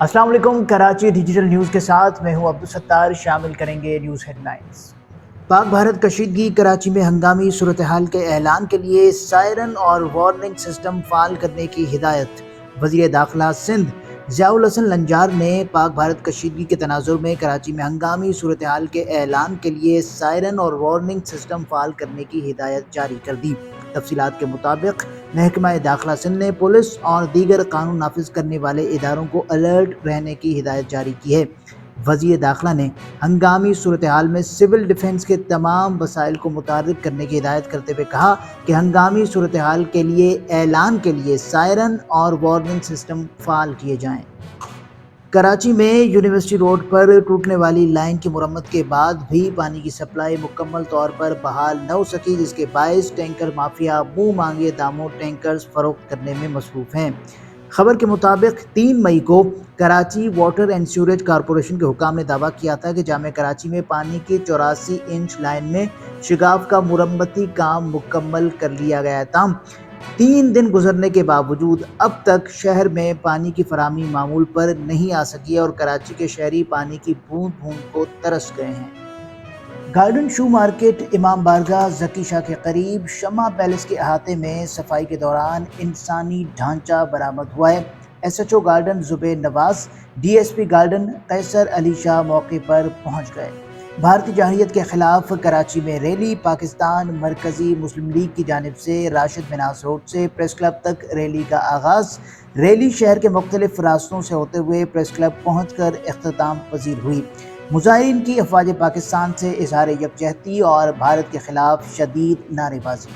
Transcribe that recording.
السلام علیکم۔ Karachi digital news کے ساتھ میں ہوں عبدالستار۔ شامل کریں گے نیوز ہیڈ لائنز۔ پاک بھارت کشیدگی، کراچی میں ہنگامی صورتحال کے اعلان کے لیے سائرن اور وارننگ سسٹم فعال کرنے کی ہدایت۔ وزیر داخلہ سندھ ضیاء الحسن لنجار نے پاک بھارت کشیدگی کے تناظر میں کراچی میں ہنگامی صورتحال کے اعلان کے لیے سائرن اور وارننگ سسٹم فعال کرنے کی ہدایت جاری کر دی۔ تفصیلات کے مطابق محکمہ داخلہ سندھ نے پولیس اور دیگر قانون نافذ کرنے والے اداروں کو الرٹ رہنے کی ہدایت جاری کی ہے۔ وزیر داخلہ نے ہنگامی صورتحال میں سول ڈیفنس کے تمام وسائل کو متحرک کرنے کی ہدایت کرتے ہوئے کہا کہ ہنگامی صورتحال کے لیے اعلان کے لیے سائرن اور وارننگ سسٹم فعال کیے جائیں۔ کراچی میں یونیورسٹی روڈ پر ٹوٹنے والی لائن کی مرمت کے بعد بھی پانی کی سپلائی مکمل طور پر بحال نہ ہو سکی، جس کے باعث ٹینکر مافیا منہ مانگے داموں ٹینکرز فروخت کرنے میں مصروف ہیں۔ خبر کے مطابق 3 مئی کو Karachi water and sewerage corporation کے حکام نے دعویٰ کیا تھا کہ جامع کراچی میں پانی کی 84 انچ لائن میں شگاف کا مرمتی کام مکمل کر لیا گیا ہے، تاہم 3 دن گزرنے کے باوجود اب تک شہر میں پانی کی فراہمی معمول پر نہیں آ سکی ہے اور کراچی کے شہری پانی کی بوند بوند کو ترس گئے ہیں۔ گارڈن شو مارکیٹ امام بارگاہ ذکی شاہ کے قریب شمع پیلس کے احاطے میں صفائی کے دوران انسانی ڈھانچہ برآمد ہوا ہے۔ ایس ایچ او گارڈن زبیر نواز، ڈی ایس پی گارڈن قیصر علی شاہ موقع پر پہنچ گئے۔ بھارتی جارحیت کے خلاف کراچی میں ریلی۔ پاکستان مرکزی مسلم لیگ کی جانب سے راشد مناس روڈ سے پریس کلب تک ریلی کا آغاز۔ ریلی شہر کے مختلف راستوں سے ہوتے ہوئے پریس کلب پہنچ کر اختتام پذیر ہوئی۔ مظاہرین کی افواج پاکستان سے اظہار یکجہتی اور بھارت کے خلاف شدید نعرے بازی۔